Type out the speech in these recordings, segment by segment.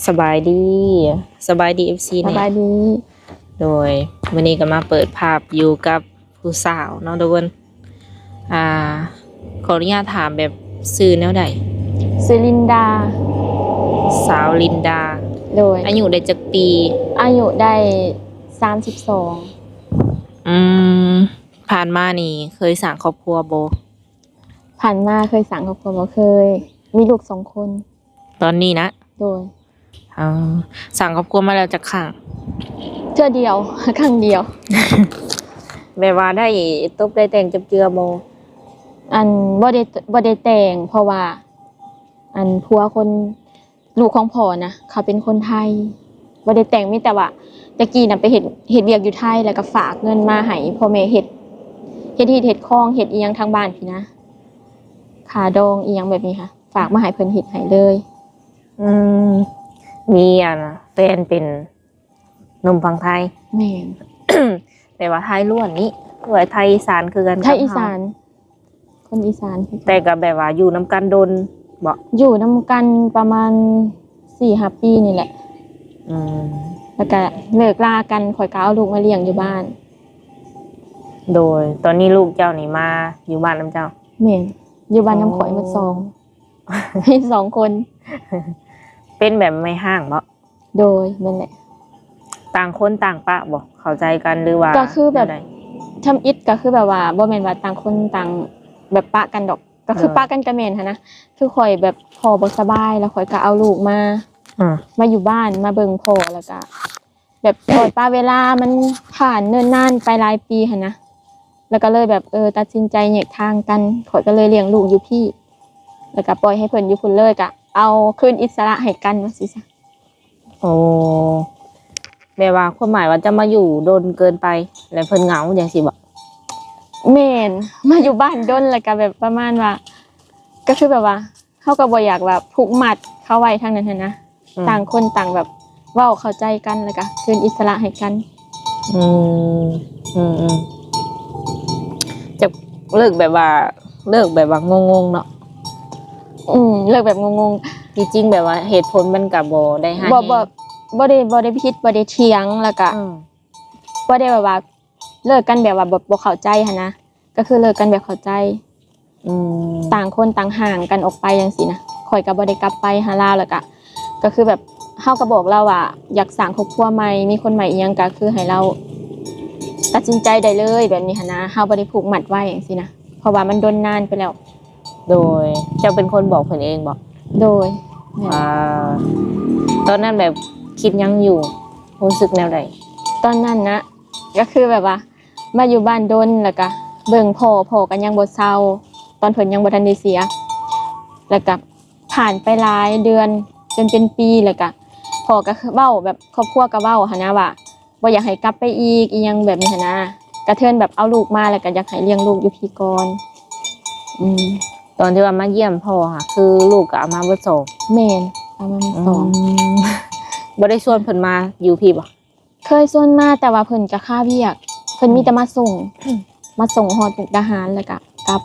สบายดีเอฟซีสเนี่ยบายดีโดยวันนี้ก็มาเปิดภาพอยู่กับผู้สาวเนาะทุกคนอ่าขออนุญาตถามแบบชื่อแนวใดซิลินดาสาวลินดาโดยอายุได้จักปีอายุได้32ผ่านมานี่เคยสร้างครอบครัวโบผ่านมาเคยสั่งครอบครัวบ่เคยมีลูก2 คนตอนนี้นะโดยสร้างครอบครัวมาแล้วจักครั้งเทื่อเดียว ครั้งเดียว แบบว่าได้ตบได้แต่งจับเจือโบอันบ่ได้แต่งเพราะว่าอันผัวคนลูกของพ่อนะเขาเป็นคนไทยบ่ได้แต่งมีแต่ว่าตะกี้น่ะไปเฮ็ดเวียกอยู่ไทยแล้วก็ฝากเงินมาให้พ่อแม่เฮ็ดคองเฮ็ดอีหยังทางบ้านพี่นะขาดองอีหยังแบบนี้ค่ะฝากมาให้เพิ่นเฮ็ดให้เลยมีนะแฟนเป็นหนุ่มฝั่งไทยแม่น แต่ว่าไทยล้วนนี้ด้วยไทยอีสานคือกันไทยอีสานคนอีสานแต่ก็แบบว่าอยู่น้ำกันดนบ่อยู่นำกันประมาณ 4-5 ปีนี่แหละแล้วก็เลิกลากันข่อยก็เอาลูกมาเลี้ยงอยู่บ้านโดยตอนนี้ลูกเจ้านี่มาอยู่บ้านน้ำเจ้าแม่นอยู่บ้านน้ำข่อยหมด2 มี2 คนเป็นแบบไม่ห่างบ่โดยนั่นแหละต่างคนต่างปะบ่เข้าใจกันหรือว่าก็คือแบบทำอิฐก็คือแบบว่าบ่แม่นว่าต่างคนต่างแบบปะกันดอกก็คือปะกันก็แม่นหั่นนะคือข่อยแบบพ่อบ่สบายแล้วข่อยก็เอาลูกมาอยู่บ้านมาเบิ่งพ่อแล้วก็แบบปล่อยปละเวลามันผ่านเนิ่นนานไปหลายปีหั่นนะแล้วก็เลยแบบตัดสินใจแยกทางกันข่อยก็เลยเลี้ยงลูกอยู่พี่แล้วก็ปล่อยให้เพิ่นอยู่พุ่นเลยก็เอาคืนอิสระให้กันว่าสิซะโอ้แม่ว่าความหมายว่าจะมาอยู่โดนเกินไปแล้วเพิ่นเหงาจังซี่บ่แม่นมาอยู่บ้านดนแล้วก็แบบประมาณว่าก็คือแบบว่าเฮาก็บ่อยากแบบผูกมัดเขาไว้ทางนั้นหั่นนะต่างคนต่างแบบเว้าเข้าใจกันแล้วก็คืนอิสระให้กันจะเลิกแบบว่างงๆเนาะเลิกแบบงงๆจริงๆแบบว่าเหตุผลมันก็บ่ได้ให้บ่ได้ผิดบ่ได้เถียงแล้วก็บ่ได้แบบว่าเลิกกันแบบว่าบ่เข้าใจหั่นนะก็คือเลิกกันแบบเข้าใจต่างคนต่างห่างกันออกไปจังซี่นะข่อยก็บ่ได้กลับไปหาลาวแล้วก็คือแบบเฮาก็บอกเราว่าอยากสร้างครอบครัวใหม่มีคนใหม่อีหยังก็คือให้เราตัดสินใจได้เลยแบบนี้หั่นนะเฮาบ่ได้ผูกมัดไว้จังซี่นะเพราะว่ามันดนนานไปแล้วโดยเจ้าเป็นคนบอกเพิ่นเองบ่โดยตอนนั้นแบบคิดยังอยู่รู้สึกแนวใดตอนนั้นนะก็คือแบบว่ามาอยู่บ้านดนแล้วก็เบิ่งพ่อก็ยังบ่เซาตอนเพิ่นยังบ่ทันได้เสียแล้วก็ผ่านไปหลายเดือนจนเป็นปีแล้วก็พ่อก็เว้าแบบครอบครัวก็เว้าหั่นนะว่าบ่อยากให้กลับไปอีกอีหยังแบบนี้หั่นนะกระเทินแบบเอาลูกมาแล้วก็อยากให้เลี้ยงลูกอยู่พี่ก่อนตอนที่ว่ามาเยี่ยมพ่อค่ะคือลูกก็เอามาเบิด2แม่นเอามา2บ่ได้ชวนเพิ่นมาอยู่พี่บ่เคยชวนมาแต่ว่าเพิ่นก็ค่าเวียกเพิ่นมีแต่มาส่งฮอดมุกดาหารแล้วก็กลับ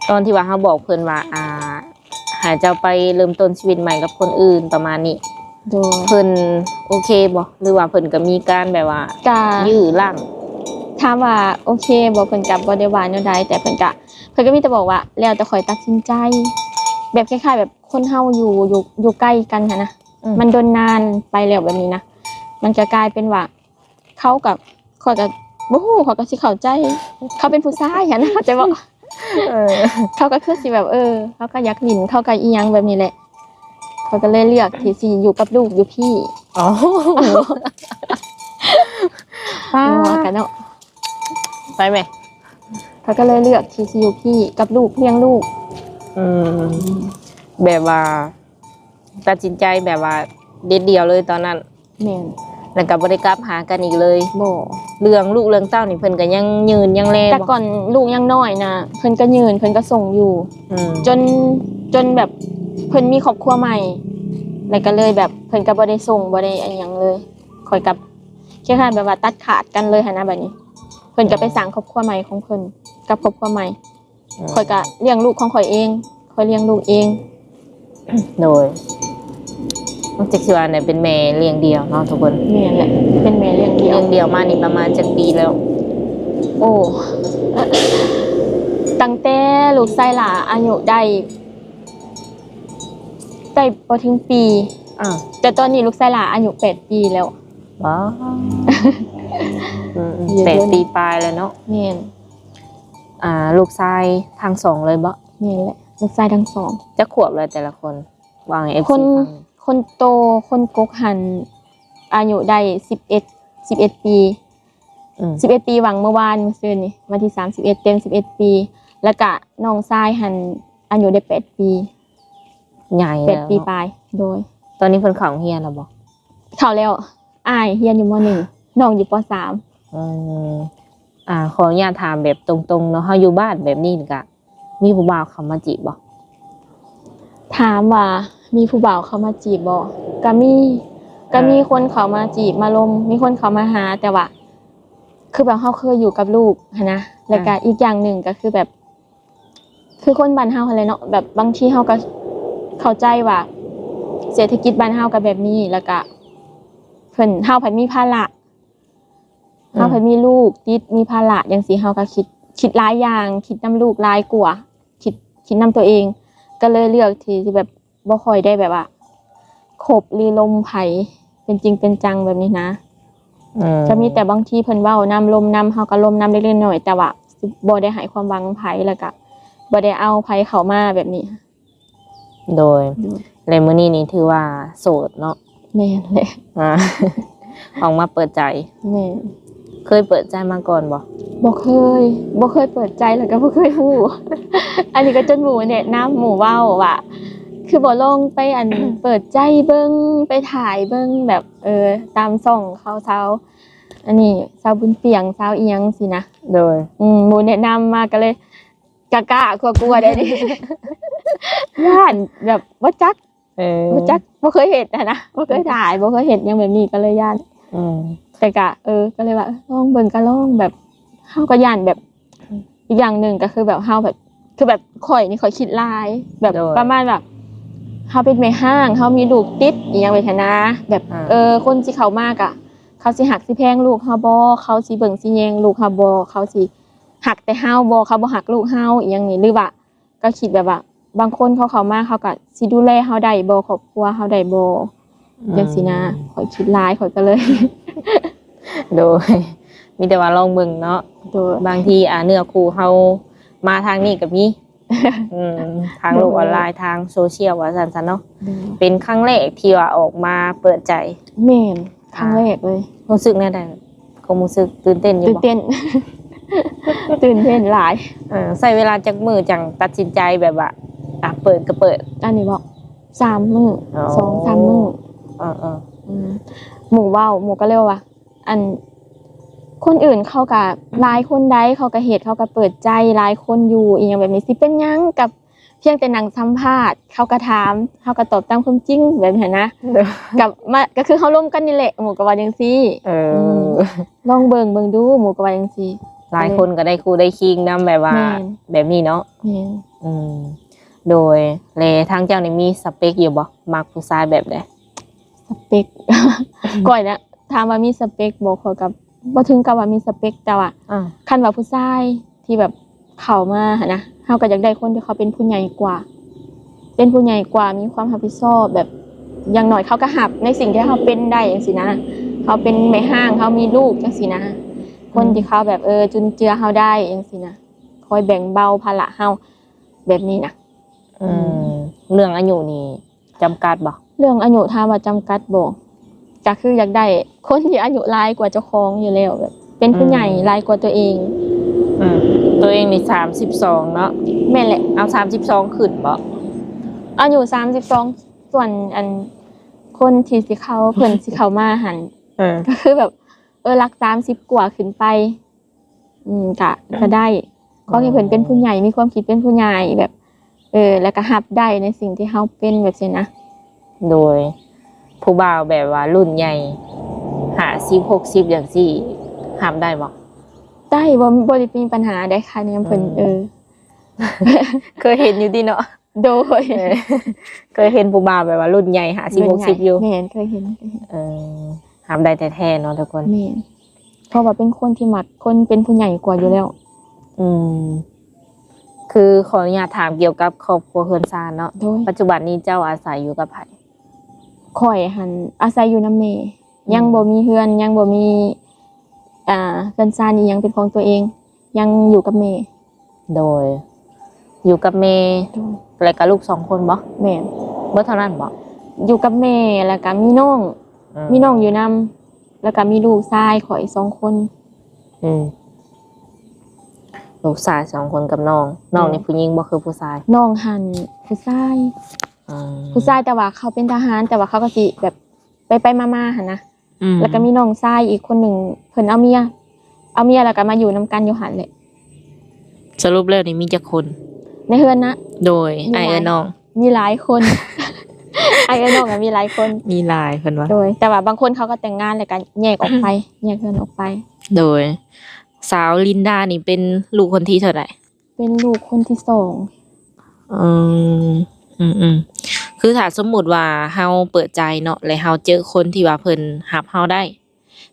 ตอนที่ว่าเฮาบอกเพิ่นว่าหาเจ้าไปเริ่มต้นชีวิตใหม่กับคนอื่นประมาณนี้โดยเพิ่นโอเคบ่หรือว่าเพิ่นก็มีการแบบว่ายื้อรั้งถามว่าโอเคบ่เพิ่นก็บ่ได้ว่าแนวใดแต่เพิ่นก็มีแต่บอกว่าแล้วแต่ข่อยตัดสินใจแบบคล้ายๆแบบคนเฮาอยู่ใกล้กันหั่นนะมันดนนานไปแล้วแบบนี้นะมันจะกลายเป็นว่าเขากับข่อยก็บ่ฮู้เขาก็สิเข้าใจเขาเป็นผู้ชายหั่นนะเข้าใจบ่เขาก็คือสิแบบเขาก็อยากลิ้นเขาก็อีหยังแบบนี้แหละเขาก็เลยเลือกที่สิอยู่กับลูกอยู่พี่ป้ากันเนาะไปไหมเขาก็เลยเลือกที่สิอยู่พี่กับลูกเลี้ยงลูกแบบว่าตัดสินใจแบบว่าเด็ดเดียวเลยตอนนั้นแม่นแล้วก็บ่ได้กลับหากันอีกเลยบ่เรื่องลูกเรื่องเต้านี่เพิ่นก็ยังยืนยังแลแต่ก่อนลูกยังน้อยนะเพิ่นก็ยืนเพิ่นก็ส่งอยู่จนแบบเพิ่นมีครอบครัวใหม่แล้วก็เลยแบบเพิ่นก็บ่ได้ส่งบ่ได้อันหยังเลยค่อยกับคล้ายๆแบบว่าตัดขาดกันเลยหั่นนะบัดนี้เพิ่นก็ไปสร้างครอบครัวใหม่ของเพิ่นกับครอบครัวใหม่ค่อยก็เลี้ยงลูกของข่อยเองค่อยเลี้ยงลูกเองโดย นอกจากที่ว่าเนี่ยเป็นแม่เลี้ยงเดี่ยวเนาะทุกคน แม่นแหละเป็นแม่เลี้ยงเดี่ยว เลี้ยงเดี่ยวมานี่ประมาณจักปีแล้ว โอ้ตั้งแต่ลูกไส้หลาอายุได้บ่ถึงปี แต่ตอนนี้ลูกไส้หลาอายุ8 ปีแล้ว ว้าว เยอะ 8 ปีปลายแล้วเนาะ แม่น ลูกชายทั้งสองเลยบ่ แม่นแหละลูกไส้ทั้งสอง จะขวบเลยแต่ละคนวาง FC คน ฟัง คนโตคนกกหันอายุได้11 ปี11 ปีหวังเมื่อวานมื้อซื่นนี่วันที่31เต็ม11 ปี แล้วก็น้องชายหันอายุได้8 ปี ใหญ่แล้ว 8 ปีปลายโดย ตอนนี้เพิ่นเข้าโรงเรียนแล้วบ่ เข้าแล้วอ้ายเรียนอยู่ม.1 น้องอยู่ป.3 ขออนุญาตถามแบบตรงๆเนาะเฮาอยู่บ้านแบบนี้นี่ก็มีผู้บ่าวเข้ามาจีบบ่ ถามว่ามีผู้บ่าวเข้ามาจีบบ่ก็มีคนเข้ามาจีบมาลมมีคนเข้ามาหาแต่ว่าคือแบบเฮาเคยอยู่กับลูกหั้นนะแล้วก็อีกอย่างหนึ่งก็คือแบบ คือคนบ้านเฮาหั่นแหละเนาะแบบบางทีเฮาก็เข้าใจว่าเศรษฐกิจบ้านเฮาก็แบบนี้แล้วก็เพิ่นเฮาผัดมีภาระเฮาผัดมีลูกติดมีภาระจังซี่เฮาก็คิดหลายอย่างคิดนำลูกหลายกว่าคิดนำตัวเอง ก็เลยเลือกที่จะแบบบ่ค่อยได้แบบว่าคบหรือลมไผเป็นจริงเป็นจังแบบนี้นะจะมีแต่บางทีเพิ่นเว้านำลมนำเฮาก็ลมนำเล็กๆน้อยๆแต่ว่าบ่ได้ให้ความหวังไผแล้วก็บ่ได้เอาไผเข้ามาแบบนี้โดยเลยมื้อนี้นี่ถือว่าโสดเนาะแม่นแหละ ออกมาเปิดใจแม่นเคยเปิดใจมาก่อนบ่บ่เคยเปิดใจแล้วก็บ่เคยฮู้ อันนี้ก็จนหมู่แนะนำหมู่เว้าว่าคือบ่ลองไปเปิดใจเบิ่งไปถ่ายเบิ่งแบบตามช่องเขาเช้าอันนี้สาวบุญเปียงสาวอีหยังสินะโดยหมู่แนะนำมาก็เลยกล้ากลัวๆได้ดิ ย่านแบบบ่จักบ่เคยเห็นนะบ่เคยถ่ายบ่เคยเห็นหยังแบบนี้ก็เลยย่านแต่ก็ก็เลยว่าลองเบิ่งก็ลองแบบเฮาก็ย่านแบบอีกอย่างหนึ่งก็คือแบบเฮาแบบคือแบบข่อยนี่ข่อยคิดหลายแบบประมาณแบบเฮาเป็นแม่ห้างเฮามีลูกติดอีหยังไว้คั่นนะแบบคนสิเข้ามาก็เขาสิหักสิแพงลูกเฮาบ่เขาสิเบิ่งสิแยงลูกเฮาบ่เขาสิหักแต่เฮาบ่เขาบ่หักลูกเฮาอีหยังนี่หรือว่าก็คิดแบบว่าบางคนเขาเข้ามาเขาก็สิดูแลเฮาได้บ่ครอบครัวเฮาได้บ่จังซี่นะข่อยคิดหลายข่อยก็เลย โดยมีแต่ว่าลองเบิ่งเนาะโดยบางทีเนื้อคู่เฮามาทางนี้ก็มีทางโลกออนไลน์ทางโซเชียลว่าซั่นๆเนาะเป็นครั้งแรกที่ว่าออกมาเปิดใจแม่นครั้งแรกเลยรู้สึกแนวใดก็รู้สึกตื่นเต้นอยู่บ่ตื่นเต้น ตื่นเต้นหลายใช้เวลาจักมื้อจังตัดสินใจแบบว่าเปิดก็เปิดอันนี้บอก3 มื้อ 2-3 มื้อหมู่เว้าหมู่ก็เรียกว่าอันคนอื่นเขาก็หลายคนได้เขาก็เฮ็ดเขาก็เปิดใจหลายคนอยู่อีหยังแบบนี้สิเป็นหยังกับเพียงแต่นั่งสัมภาษณ์เขาก็ถามเขาก็ตอบตามความจริงแบบนี้นะกับมาก็คือเขาร่วมกันนี่แหละหมู่ก็ว่าจังซี่ลองเบิ่งดูหมู่ก็ว่าจังซี่หลายคนก็ได้คู่ได้คิงนำแบบว่าแบบนี้เนาะโดยแลทางเจ้านี่มีสเปคอยู่บ่มักผู้ชายแบบใดสเปคก่อยนะถามว่ามีสเปคบ่ขอกับบ่ถึงกับว่ามีสเปคแต่ว่าคันว่าผู้ชายที่แบบเข้ามาหั่นนะเฮาก็อยากได้คนที่เขาเป็นผู้ใหญ่กว่าเป็นผู้ใหญ่กว่ามีความรับผิดชอบแบบอย่างน้อยเขาก็รับในสิ่งที่เขาเป็นได้จังซี่นะเขาเป็นแม่ห้างเขามีลูกจังซี่นะคนที่เขาแบบจุนเจือเฮาได้จังซี่นะคอยแบ่งเบาภาระเฮาแบบนี้นะเรื่องอายุนี่จำกัดบ่เรื่องอายุถามว่าจำกัดบ่ก็คืออยากได้คนที่อายุหลายกว่าเจ้าของอยู่แล้วแบบเป็นผู้ใหญ่หลายกว่าตัวเองตัวเองนี่32เนาะแม่นแหละเอา32ขึ้นบ่อายุ32ส่วนอันคนที่สิเข้าเพิ่นสิเข้ามาหั่นก็คือแบบหลัก30กว่าขึ้นไปก็ได้ขอให้เพิ่นเป็นผู้ใหญ่มีความคิดเป็นผู้ใหญ่แบบแล้วก็รับได้ในสิ่งที่เฮาเป็นแบบนี้นะโดยผู้บ่าวแบบว่ารุ่นใหญ่50 60อย่างซี่รับได้บ่ได้บ่ได้มีปัญหาได้ค่ะเนี่ยเพิ่นเคยเห็นอยู่ดิเนาะ โดย เคยเห็นผู้บ่าวแบบว่ารุ่นใหญ่50 60อยู่ แม่นเคยเห็น หามได้แท้ๆเนาะทุกคน แม่นเพราะว่าเป็นคนที่มักคนเป็นผู้ใหญ่กว่าอยู่แล้ว คือขออนุญาตถามเกี่ยวกับครอบครัวเฮือนซานเนาะ โดย ปัจจุบันนี้เจ้าอาศัยอยู่กับไผ ข่อยหันอาศัยอยู่นำแม่ยังบ่มีเฮือนยังบ่มีเฮือนซ่านอีหยังเป็นของตัวเอง ยังอยู่กับแม่ โดย อยู่กับแม่แล้วก็ลูก2 คนบ่ แม่น บ่เท่านั้นบ่ อยู่กับแม่แล้วก็มีน้องอยู่นำแล้วก็มีลูกชายข่อย2 คน ลูกชาย2 คนกับน้องนี่ผู้หญิงบ่คือผู้ชาย น้องหันผู้ชายแต่ว่าเขาเป็นทหารแต่ว่าเขาก็สิแบบไปมาๆหั่นนะแล้วก็มีน้องชายอีกคนหนึ่งเพิ่นเอาเมียแล้วก็มาอยู่นำกันอยู่หั่นแหละ สรุปแล้วนี่มีจักคน ในเฮือนนะ โดยไอ้น้อง มีหลายคน ไอ้น้องก็มีหลายคน มีหลายเพิ่นว่า โดยแต่ว่าบางคนเขาก็แต่งงานแล้วก็แยกออกไป แยกเฮือนออกไป โดย สาวลินดานี่เป็นลูกคนที่เท่าไหร่ เป็นลูกคนที่คือถ้าสมมุติว่าเฮาเปิดใจเนาะแล้วเฮาเจอคนที่ว่าเพิ่นรับเฮาได้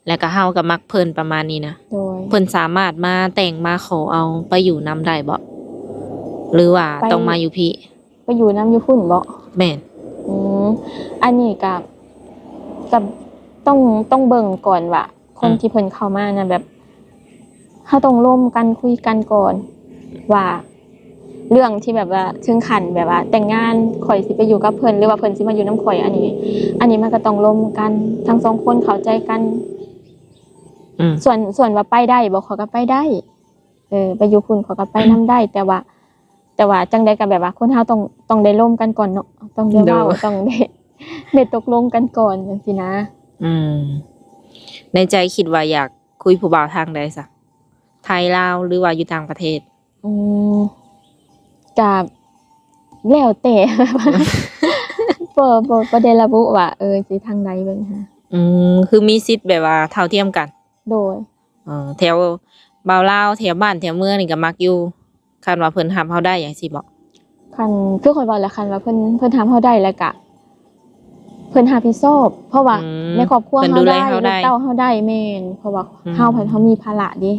แล้วก็เฮาก็มักเพิ่นประมาณนี้นะ 2โดย เพิ่นสามารถมาแต่งมาขอเอาไปอยู่นำได้บ่หรือว่าต้องมาอยู่พี่ ไปอยู่นำอยู่พุ่นบ่ แม่น อันนี้กับต้องเบิ่งก่อนว่าคนที่เพิ่นเข้ามานะแบบเฮาต้องร่วมกันคุยกันก่อนว่าเรื่องที่แบบว่าถึงขั้นแบบว่าแต่งงานข่อยสิไปอยู่กับเพิ่นหรือว่าเพิ่นสิมาอยู่นำข่อยอันนี้มันก็ต้องร่วมกันทั้ง2คนเข้าใจกันส่วนว่าไปได้บ่เขาก็ไปได้ไปอยู่พุ่นเขาก็ไปนำได้แต่ว่าจังได๋ก็แบบว่าคนเฮาต้องได้ร่วมกันก่อนเนาะต้องได้เว้าต้องได้ตกลงกันก่อนจังซี่นะในใจคิดว่าอยากคุยผู้บ่าวทางใดซะไทยลาวหรือว่าอยู่ต่างประเทศกับแล้วแต่บ่ได้ระบุว่าสิทางใดเบิ่งค่ะคือมีสิทธิ์แบบว่าเท่าเทียมกัน โดยแถวบ่าวลาวแถวบ้านแถวเมืองนี่ก็มักอยู่คันว่าเพิ่นรับเฮาได้หยังสิบ่ คันคือข่อยบอกแล้วคันว่าเพิ่นทำเฮาได้แล้วก็เพิ่นรับผิดชอบเพราะว่าในครอบครัวเฮาได้ลูกเต้าเฮาได้แม่นเพราะว่าเฮามีภาระดิ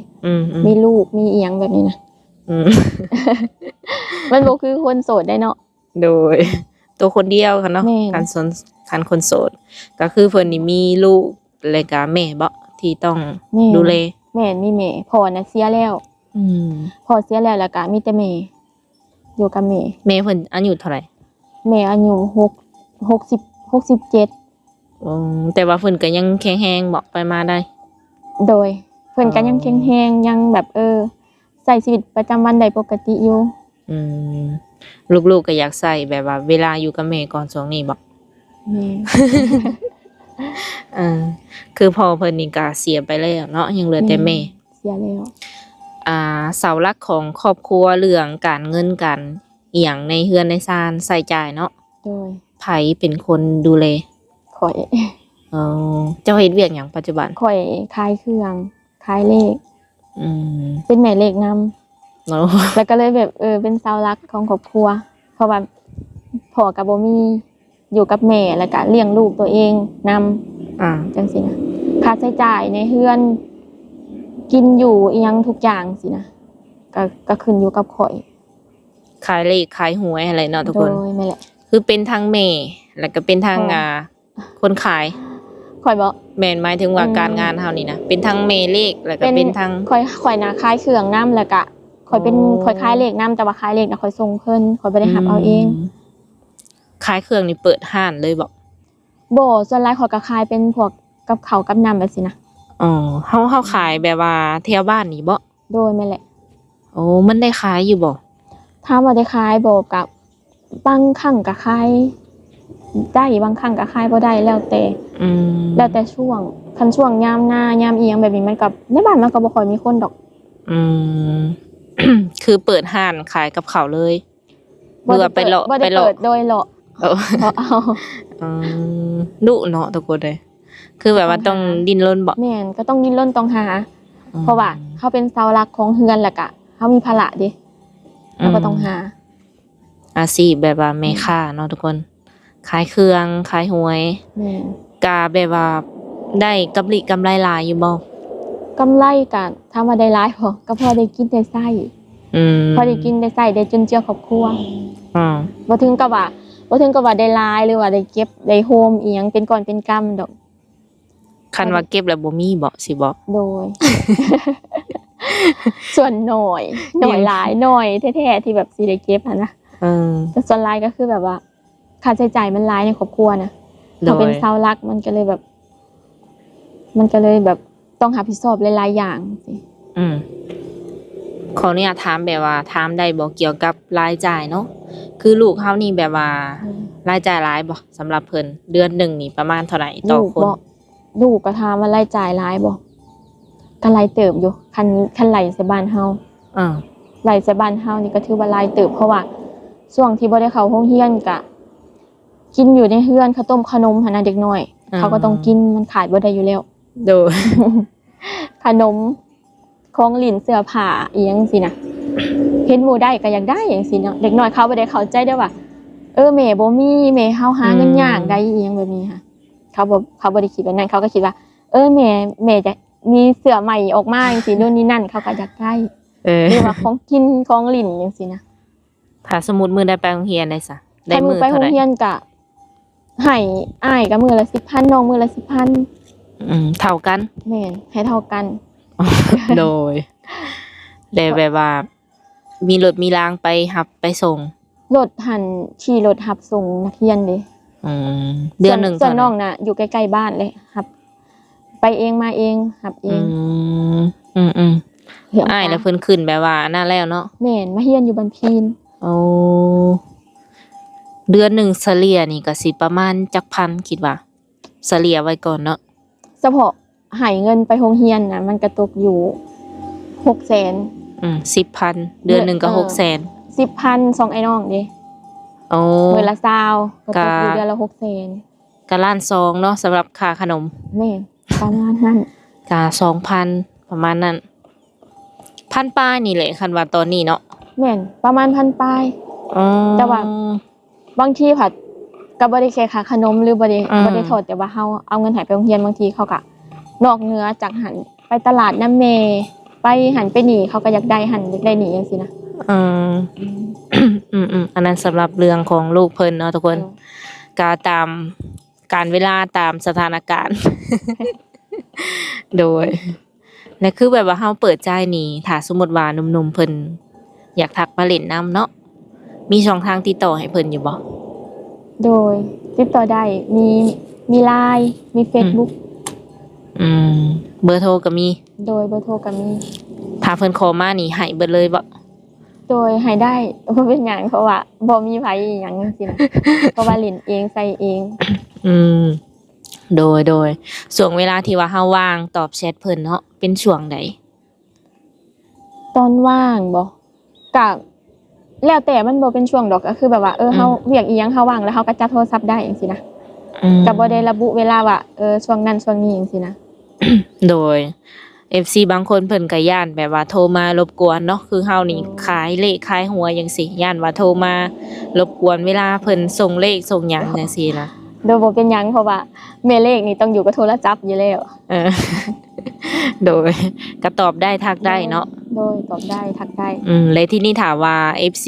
มีลูกมีอีหยังแบบนี้นะมันบ่คือคนโสดได้เนาะโดยตัวคนเดียวค่ะเนาะคันคนโสดก็คือเพิ่นนี่มีลูกแล้วก็แม่บ่ที่ต้องดูแลแม่นมีแม่พ่อน่ะเสียแล้วพ่อเสียแล้วก็มีแต่แม่อยู่กับแม่เพิ่นอายุเท่าไหร่แม่อายุ67แต่ว่าเพิ่นก็ยังแข็งแรงบ่ไปมาได้โดยเพิ่นก็ยังแข็งแรงยังแบบใช้ชีวิตประจำวันได้ปกติอยู่ลูกๆก็อยากใช้แบบว่าเวลาอยู่กับแม่ก่อนช่วงนี้บ่คือพ่อเพิ่นนี่ก็เสียไปแล้วเนาะยังเหลือแต่แม่เสียแล้วเสาหลักของครอบครัวเรื่องการเงินกันอีหยังในเฮือนในซานใส่จ่ายเนาะโดยไผเป็นคนดูแลข่อยเจ้าเฮ็ดเวียกหยังปัจจุบันข่อยขายเครื่องขายเลขเป็นแม่เลขนำแล้วก็เลยแบบเป็นเสาหลักของครอบครัวเพราะว่าพ่อก็บ่มีอยู่กับแม่แล้วก็เลี้ยงลูกตัวเองนำจังซี่นะค่าใช้จ่ายในเฮือนกินอยู่อีหยังทุกอย่างสินะก็ขึ้นอยู่กับข่อยขายเลขขายหวยอะไรเนาะทุกคนโดยแม่แหละคือเป็นทางแม่แล้วก็เป็นทางคนขายข่อยบ่แม่นหมายถึงว่าการงานเฮานี่นะเป็นทางแม่เลขแล้วก็เป็นทางข่อยน่ะขายเครื่องนำแล้วก็ข่อยขายเลขนำแต่ว่าขายเลขน่ะข่อยส่งเพิ่นข่อยบ่ได้รับเอาเองขายเครื่องนี่เปิดห้านเลยบ่ส่วนหลายข่อยก็ขายเป็นพวกกับข้าวกับน้ำแบบสินะเฮาขายแบบว่าแถวบ้านนี่บ่โดยแม่นแหละมันได้ขายอยู่บ่ถามว่าได้ขายบ่กับบางครั้งก็ขายได้บางครั้งก็ขายบ่ได้แล้วแต่ช่วงคันช่วงยามหน้ายามอีหยังแบบนี้มันก็ในบ้านมันก็บ่ค่อยมีคนดอกคือเปิดห้านขายกับข้าวเลยเบื่อไปเลาะไปเลาะโดยเลาะดุเนาะทุกคนเลยคือแบบว่าต้องดิ้นรนบ่แม่นก็ต้องดิ้นรนต้องหาเพราะว่าเฮาเป็นเสาหลักของเฮือนแล้วก็เฮามีภาระดิเราก็ต้องหา อาชีพแบบว่าแม่ค้าเนาะทุกคนขายเครื่องขายหวย แม่น กะแบบว่าได้กำไรหลายอยู่บ่ กำไรก็ถามว่าได้หลายบ่ก็พอได้กินได้ใช้ พอได้กินได้ใช้ได้จุนเจือครอบครัว อ่า บ่ถึงกับว่าได้หลายหรือว่าได้เก็บได้โฮมอีหยังเป็นก่อนเป็นกำดอก คันว่าเก็บแล้วบ่มีบ่สิบ่ โดย ส่วนหน่อยหลายหน่อยแท้ๆที่แบบสิได้เก็บหั่นนะ แต่ส่วนหลายก็คือแบบว่าค่าใช้จ่ายมันหลายในครอบครัวนะ โด ถ้าย เป็นเสาหลักมันก็เลยแบบต้องรับผิดชอบหลายๆอย่างสิ ขออนุญาตถามแบบว่าถามได้บ่เกี่ยวกับรายจ่ายเนาะคือลูกเฮานี่แบบว่ารายจ่ายหลายบ่สำหรับเพิ่นเดือนหนึ่งนี่ประมาณเท่าไหร่ต่อ ลูก คน บ่ลูกก็ถามว่ารายจ่ายหลายบ่ก็หลายเติบอยู่คันไหลใส่บ้านเฮา อ่า ไหลใส่บ้านเฮานี่ก็ถือว่าหลายเติบเพราะว่าช่วงที่บ่ได้เข้าโรงเรียนก็กินอยู่ในเรือนข้าวต้มขนมหั่นน่ะเด็กน้อย เขาก็ต้องกินมันขาดบ่ได้อยู่แล้ว โดย ขนมของหลินเสื้อผ้าอีหยังสินะเห็นหมู่ได้ก็อยากได้อย่างสิเนาะเด็กน้อยเขาบ่ได้เข้าใจได้ว่าแม่บ่มีแม่เฮาหาเงินยากได้อีหยังแบบนี้ค่ะเขาบ่ได้คิดแบบนั้นเขาก็คิดว่าแม่จะมีเสื้อใหม่ออกมาจังซี่นู่นนี่นั่นเขาก็อยากได้หรือว่าของกินของหลินจังซี่นะ ถ้าสมมุติมื้อได้ไปโรงเรียนได้ซะได้ ถ้า มื้อ ไปโร เท่าง ไหร่ เรียนก็ให้อ้ายก็มื้อละ 10,000 น้องมื้อละ 10,000 เท่ากัน แม่นให้เท่ากัน โดยแล้วแบบว่า มีรถมีรางไปรับไปส่ง รถหันขี่รถรับส่งนักเรียนเด้ เดือนหนึ่ง ส่วน เท่า น้ ไหร่ องน่ะอยู่ใกล้ๆบ้านเลยครับ ไปเองมาเองครับเอง เรื่องอ้ายแล้วเพิ่นขึ้นแบบว่านั่นแล้วเนาะ แม่นมาเฮียนอยู่บันพีน โอ้เดือนหนึ่งเฉลี่ยนี่ก็สิประมาณจักพันคิดว่าเฉลี่ยไว้ก่อนเนาะ เฉพาะใหายเงินไปโรงเรียนน่ะมันก็ตกอยู่600,000 10,000เดือนหนึ่งก็600,000 10,000 2ไอ้น้องเด้ โอ้ มื้อละ20ก็ตกอยู่เดือนละ600,000 ก็ล้าน2เนาะสำหรับค่าขนม แม่นประมาณนั้น ก็2,000ประมาณนั้นพันปลายนี่แหละคันว่าตอนนี้เนาะ แม่นประมาณ1,000ปลาย อ๋อ แต่ว่า บางทีผัดก็บ่ได้แค่ค่าขนมหรือบ่ได้โทษแต่ว่าเฮาเอาเงินให้ไปโรงเรียนบางทีเขาก็นอกเหนือจากหันไปตลาดน้ำเมไปหันไปหนีเขาก็อยากได้หันอยากได้หนีจังซี่นะ อันนั้นสำหรับเรื่องของลูกเพิ่นเนาะทุกคนก็ตามการเวลาตามสถานการณ์ โดยและคือแบบว่าเฮาเปิดใจนี่ถ้าสมมุติว่าหนุ่มๆเพิ่นอยากทักมาเล่นนํเนาะมีช่องทางติดต่อให้เพิ่นอยู่บ่ โดยติดต่อได้มี LINE มี Facebook เบอร์โทรก็มี โดยเบอร์โทรก็มี ถ้าเพิ่นขอมานี่ให้เบิดเลยบ่ โดยให้ได้บ่เป็นหยังเพราะว่าบ่มีไผอีหยังจังซี่นะ เพราะว่าเล่นเองใส่เอง โดยช่วงเวลาที่ว่าเฮาว่างตอบแชทเพิ่นเนาะเป็นช่วงใด ตอนว่างบ่ก็แล้วแต่มันบ่เป็นช่วงดอกก็คือแบบว่าเฮาเวียกอีหยังเฮาว่างแล้วเฮาก็จับโทรศัพท์ได้จังซี่นะก็บ่ได้ระบุเวลาว่าช่วงนั้นช่วงนี้จังซี่นะ โดย FC บางคนเพิ่นก็ย่านแบบว่าโทรมารบกวนเนาะคือเฮานี่ขายเลขขายหัวจังซี่ย่านว่าโทรมารบกวนเวลาเพิ่นส่งเลขส่งหยังจังซี่นะ โดยบ่เป็นหยังเพราะว่าแม่เลขนี่ต้องอยู่กับโทรศัพท์อยู่แล้ว โดยก็ตอบได้ทักได้เนาะ โดยตอบได้ทักได้ แล้วที่นี่ถามว่า FC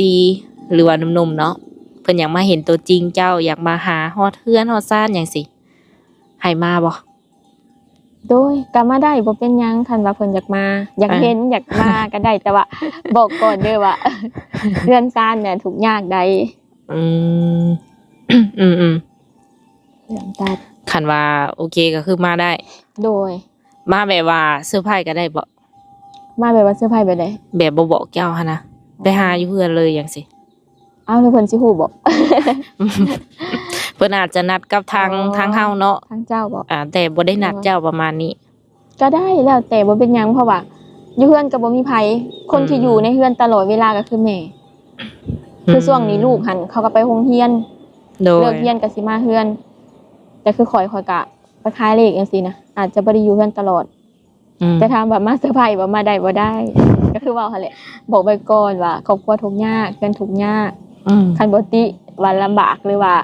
หรือว่าหนุ่มๆเนาะเพิ่นอยากมาเห็นตัวจริงเจ้าอยากมาหาฮอดเฮือนฮอดซ่านหยังสิให้มาบ่ โดยก็มาได้บ่เป็นหยังคันว่าเพิ่นอยากมาอยากเห็นอยากมาก็ได้แต่ว่า บอกก่อนเด้อว่า เรือนซ่านเนี่ยทุกข์ยากใด อืม เรือนซ่าน คันว่าโอเคก็คือมาได้ โดย มาแบบว่าเซอร์ไพรส์ก็ได้บ่ มาแบบว่าเสื้อผ้าแบบใด แบบบ่บอกเจ้าหั่นนะไปหาอยู่เฮือนเลยจังซี่ อ้าวแล้วเพิ่นสิฮู้บ่ เพิ่นอาจจะนัดกับทางเฮาเนาะ ทางเจ้าบ่ แต่บ่ได้นัดเจ้าประมาณนี้ ก็ได้แล้วแต่บ่เป็นหยังเพราะว่าอยู่เฮือนก็บ่มีไผคนที่อยู่ในเฮือนตลอดเวลาก็คือแม่คือช่วงนี้ลูกหันเขาก็ไปโรงเรียน โดย เลิกเรียนก็สิมาเฮือนแต่คือข่อยก็ไปขายเลขจังซี่นะอาจจะบ่ได้อยู่เฮือนตลอดแต่ถามว่ามาเซอร์ไพรส์ว่ามาได้บ่ได้ ก็คือว่าหั่นแหละบอกไว้ก่อนว่าครอบครัวทุกข์ยากเพิ่นทุกข์ยาก คันบ่ติว่าลำบากหรือว่า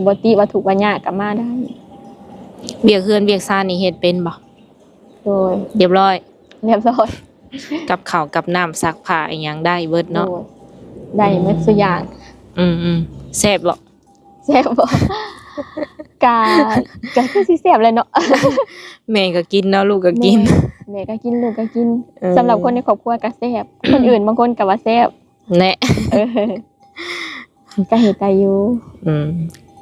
บ่ติว่าทุกข์ว่ายากก็มาได้เวียกเฮือนเวียกซ่านนี่เฮ็ดเป็นบ่โดยเรียบร้อย กับข้าวกับน้ำซักผ้าอีหยังได้เบิดเนาะได้หมดซุอย่างแซ่บบ่แซ่บบ่กะคือสิแซ่บเลยเนาะแม่ก็กินเนาะลูกก็กินแม่ก็กินลูกก็กินสำหรับคนในครอบครัวก็แซ่บคนอื่นบางคนก็ว่าแซ่บแน่ก็เฮ็ดได้อยู่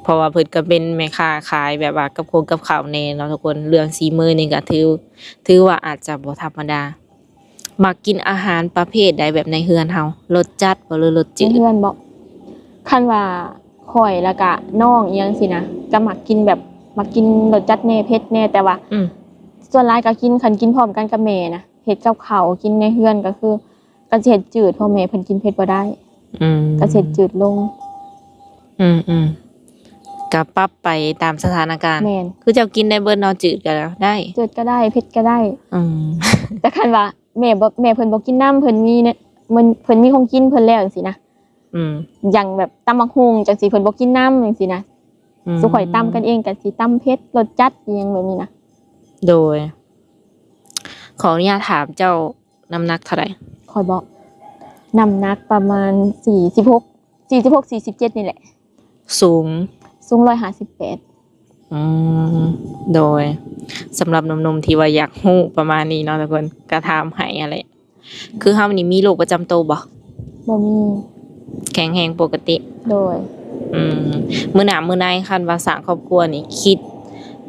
เพราะว่าเพิ่นก็เป็นแม่ค้าขายแบบว่ากับข้าวแน่เนาะทุกคนเรื่องสีมือนี่ก็ถือว่าอาจจะบ่ธรรมดามักกินอาหารประเภทใดแบบในเฮือนเฮารสจัดบ่หรือรสจืดเฮือนบ่คันว่าข่อยแล้วก็น้องอีหยังสินะก็มักกินรสจัดแน่เผ็ดแน่แต่ว่าส่วนหลายก็คันกินพร้อมกันกับแม่นะเฮ็ดกับข้าวกินในเฮือนก็คือก็สิเฮ็ดจืดเพราะแม่เพิ่นกินเผ็ดบ่ได้ก็สิเฮ็ดจืดลงก็ปรับไปตามสถานการณ์คือเจ้ากินได้เบิดเนาะจืดก็ได้จืดก็ได้เผ็ดก็ได้แต่คันว่าแม่เพิ่นบ่กินน้ำเพิ่นมีเนี่ยเพิ่นมีของกินเพิ่นแล้วจังซี่นะอย่างแบบตำบักหุ่งจังซี่เพิ่นบ่กินน้ำจังซี่นะสุข่อยตำกันเองก็สิตำเผ็ดรสจัดอีหยังแบบนี้นะโดยขออนุญาตถามเจ้าน้ำหนักเท่าไหร่ข่อยบอกน้ำหนักประมาณ46 47นี่แหละสูง158โดยสำหรับหนุ่มๆที่ว่าอยากฮู้ประมาณนี้เนาะทุกคนก็ถามให้อะไรคือเฮานี่มีโรคประจำตัวบ่มีแข็งแรงปกติโดยมื้อหน้ามื้อในคันว่าสร้างครอบครัวนี่คิด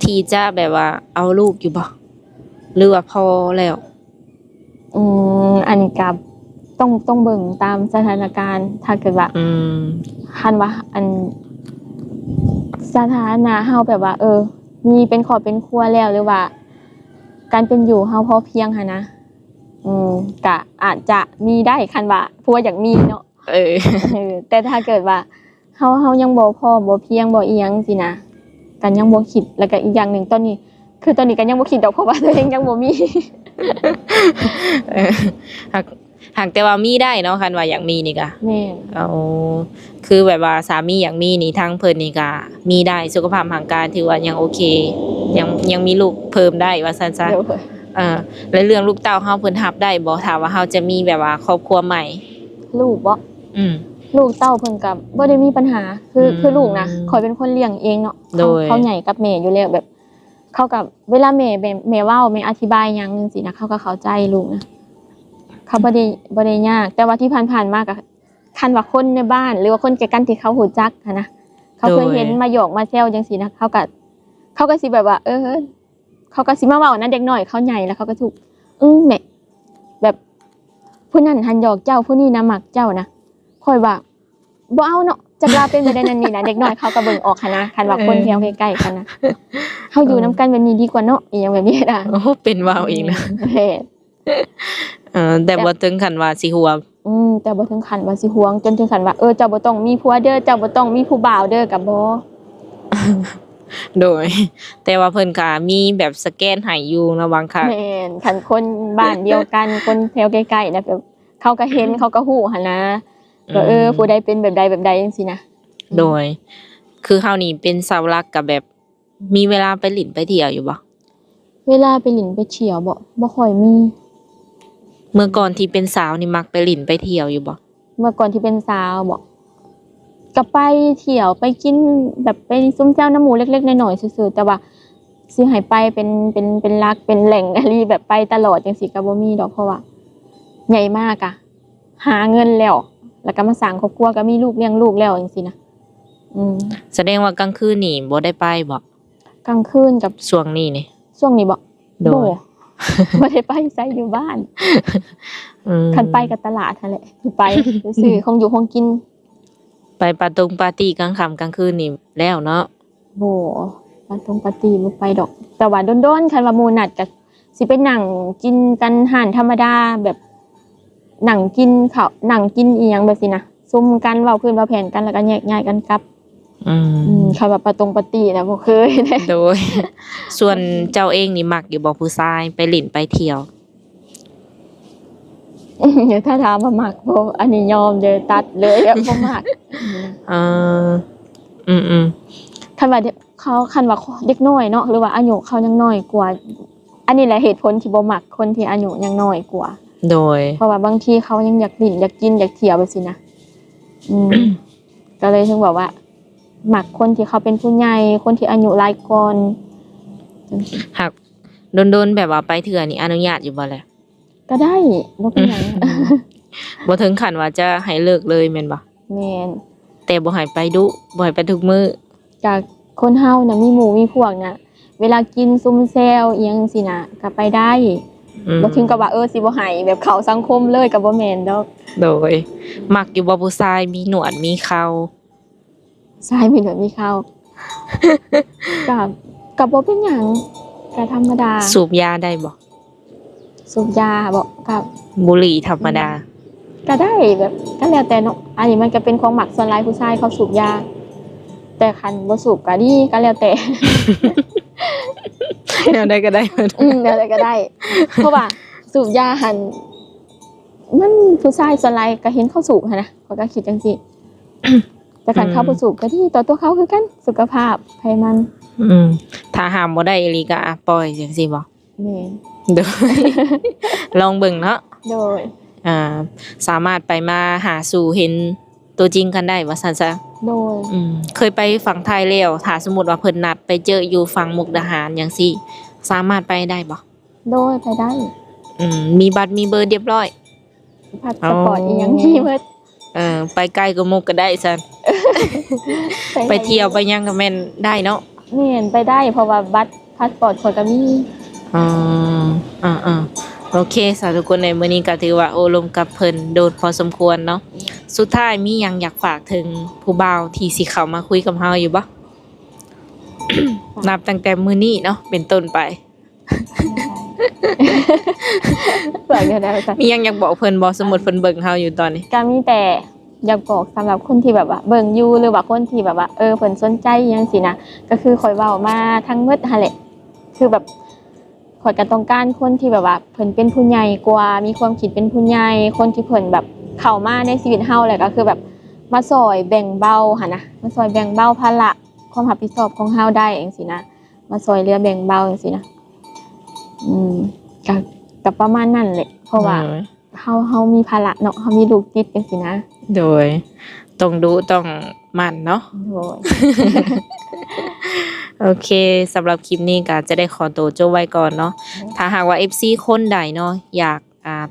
ที่จะแบบว่าเอาลูกอยู่บ่หรือว่าพอแล้วอันนี้ก็ต้องเบิ่งตามสถานการณ์ถ้าเกิดว่าคันว่าอันสถานะเฮาแบบว่ามีเป็นครอบเป็นครัวแล้วหรือว่าการเป็นอยู่เฮาพอเพียงหั่นนะก็อาจจะมีได้คันว่าผัวอยากมีเนาะแต่ถ้าเกิดว่าเฮายังบ่พอบ่เพียงบ่อีหยังสินะกันยังบ่คิดแล้วก็อีกอย่างนึงตอนนี้ก็ยังบ่คิดดอกเพราะว่าตัวเองยังบ่มีหากแต่ว่ามีได้เนาะคันว่าอยากมีนี่ก็แม่คือแบบว่าสามีอยากมีนี่ทางเพิ่นนี่ก็มีได้สุขภาพร่างกายถือว่ายังโอเคยังมีลูกเพิ่มได้ว่าซั่นซะแล้วเรื่องลูกเต้าเฮาเพิ่นรับได้บ่ถ้าว่าเฮาจะมีแบบว่าครอบครัวใหม่ลูกบ่ลูกเต้าเพิ่นก็บ่ได้มีปัญหาคือลูกนะข่อยเป็นคนเลี้ยงเองเนาะเขาใหญ่กับแม่อยู่แล้วแบบเขากับเวลาแม่เว้าแม่อธิบายหยังจังซี่นะเขาก็เข้าใจลูกนะเขาบ่ได้ยากแต่ว่าที่ผ่านๆมาก็คันว่าคนในบ้านหรือว่าคนใกล้กันที่เขารู้จักนะเขาเคยเห็นมาหยอกมาแซวจังซี่นะเขาก็สิแบบว่าเขาก็สิมาเว้านะเด็กน้อยเขาใหญ่แล้วเขาก็ถูกแม่แบบผู้นั้นหันหยอกเจ้าผู้นี้นะมักเจ้านะค่อยว่าบ่เอาเนาะจักลาเป็นไปได้นั่นนี่นะเด็กน้อยเขาก็เบิ่งออกนะคันว่าคนแถวใกล้ๆกันนะเฮาอยู่นำกันแบบนี้ดีกว่าเนาะอีหยังแบบนี้นะโอ้เป็นว้าวอีกนะแต่บ่ถึงขั้นว่าสิห่วงแต่บ่ถึงขั้นว่าสิห่วงจนถึงขั้นว่าเจ้าบ่ต้องมีผัวเด้อเจ้าบ่ต้องมีผู้บ่าวเด้อก็บ่โดยแต่ว่าเพิ่นก็มีแบบสแกนให้อยู่ระวังค่ะแม่นคันคนบ้านเดียวกันคนแถวใกล้ๆนะแบบเขาก็เห็นเขาก็ฮู้หั่นนะก็ผู้ใดเป็นแบบใดจังซี่นะโดยคือเฮานี่เป็นเสาหลักกับแบบมีเวลาไปหลินไปเที่ยวอยู่บ่เวลาไปหลินไปเที่ยวบ่ค่อยมีเมื่อก่อนที่เป็นสาวนี่มักไปหลินไปเที่ยวอยู่บ่เมื่อก่อนที่เป็นสาวบ่ก็ไปเที่ยวไปกินแบบไปซุมแซวน้ำหมูเล็กๆน้อยๆซื่อๆแต่ว่าสิให้ไปเป็นหลักเป็นแหล่งอะไรแบบไปตลอดจังซี่ก็บ่มีดอกเพราะว่าใหญ่มากอะหาเงินแล้วก็มาสร้างครอบครัวก็มีลูกเลี้ยงลูกแล้วจังซี่นะแสดงว่ากลางคืนนี่บ่ได้ไปบ่กลางคืนกับช่วงนี้นี่บ่โดยบ่ได้ไปไสอยู่บ้านคันไปกับตลาดนั่นแหละไปซื้อของอยู่ของกินไปปาร์ตี้กลางค่ำกลางคืนนี่แล้วเนาะบ่ปาร์ตี้บ่ไปดอกแต่ว่าโดนๆคันว่าหมู่นัดก็สิไปนั่งกินกันห้านธรรมดาแบบนั่งกินข้าวนั่งกินอีหยังแบบนี้นะซุ่มกันเว้าพื้นเว้าแผนกันแล้วก็แยกย้ายกันกลับเขาแบบปาร์ตี้นะบ่เคยโดยส่วนเจ้าเองนี่มักอยู่บ่ผู้ชายไปหลินไปเที่ยวเดี๋ยวถ้าถามว่ามักบ่อันนี้ยอมเด้อตัดเลยบ่มัก เอออืมคันว่าคันว่าเด็กน้อยเนาะหรือว่าอายุเขายังน้อยกว่า อันนี้แหละเหตุผลที่บ่มักคนที่อายุยังน้อยกว่า โดย เพราะว่าบางทีเขายังอยากลิ้นอยากกินอยากเที่ยวไปสินะก็เลยถึงบอกว่ามักคนที่เขาเป็นผู้ใหญ่คนที่อายุหลายก่อน หากโดนๆแบบว่าไปเถื่อนี่อนุญาตอยู่บ่แหละ ก็ได้บ่เป็นหยัง บ่ถึงขั้นว่าจะให้เลิกเลยแม่นบ่ แม่น แต่บ่ให้ไปดุบ่ให้ไปทุกมื้อ จากคนเฮาน่ะมีหมู่มีพวกน่ะเวลากินซุ่มแซวอีหยังสินะก็ไปได้ บ่ถึงกับว่าสิบ่ให้แบบเข้าสังคมเลยก็บ่แม่นดอก โดยมักอยู่บ่ผู้ชายมีหนวดมีเครา ชายมีหนวดมีเขา ก็บ่เป็นหยังก็ธรรมดา สูบยาได้บ่ สูบยาบ่ก็ บุหรี่ธรรมดา ก็ได้แบบก็แล้วแต่เนาะอันนี้มันก็เป็นของหมักส่วนหลายผู้ชายเขาสูบยา แต่คันบ่สูบก็ดีก็แล้วแต่ แนวใดก็ได้ แล้วแต่ก็ได้ เพราะว่าสูบยาหันมันผู้ชายส่วนหลายก็เห็นเขาสูบหันนะเขาก็คิดจังซี่ แต่คันเขาบ่สูบก็ดีต่อตัวเขาคือกันสุขภาพไผมัน ถ้าห้ามบ่ได้อีหลีก็ปล่อยจังซี่บ่ แม่น โดย ลองเบิ่งเนาะ โดย สามารถไปมาหาสู่เห็นตัวจริงกันได้ว่าซั่นซะ โดย เคยไปฝั่งไทยแล้วถ้าสมมุติว่าเพิ่นนัดไปเจออยู่ฝั่งมุกดาหารจังซี่ สามารถไปได้บ่ โดยไปได้ มีบัตรมีเบอร์เรียบร้อย พาสปอร์ตอีหยังมีหมด ไปไกลก็มุกก็ได้ซั่นไปเที่ยวไปหยังก็แม่นได้เนาะ แม่นไปได้เพราะว่าบัตรพาสปอร์ตข่อยก็มี โอเคสาธุทุกคนในมื้อนี้ก็ถือว่าโอ้ลมกับเพิ่นโดนพอสมควรเนาะสุดท้ายมีหยังอยากฝากถึงผู้บ่าวที่สิเข้ามาคุยกับเฮาอยู่บ่ นับตั้งแต่มื้อนี้เนาะเป็นต้นไป เปิดกันได้ค่ะ มีหยังอยากบอกเพิ่นบ่สมมุติเพิ่นเบิ่งเฮาอยู่ตอนนี้ ก็มีแต่อยากบอกสำหรับคนที่แบบว่าเบิ่งอยู่หรือว่าคนที่แบบว่าเพิ่นสนใจอิหยังสินะก็คือข่อยเว้ามาทั้งหมดหั่นแหละคือแบบข่อยก็ต้องการคนที่แบบว่าเพิ่นเป็นผู้ใหญ่กว่ามีความคิดเป็นผู้ใหญ่คนที่เพิ่นแบบเข้ามาในชีวิตเฮาแหละก็คือแบบมาซอยแบ่งเบาหั่นนะมาซอยแบ่งเบาภาระความรับผิดชอบของเฮาได้จังซี่นะมาซอยเหลือแบ่งเบาจังซี่นะก็ประมาณนั้นแหละเพราะว่าเฮามีภาระเนาะเฮามีลูกติดจังซี่นะ โดยต้องดูต้องมั่นเนาะ โดย โอเคสำหรับคลิปนี้ก็จะได้ขอตัวจบไว้ก่อนเนาะถ้าหากว่า FC คนใดเนาะอยาก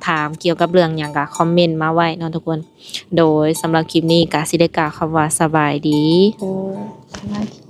ถามเกี่ยวกับเรื่องหยังก็คอมเมนต์มาไว้เนาะทุกคน โดยสำหรับคลิปนี้ก็สิได้กล่าวคำว่าสบายดี สวัสดี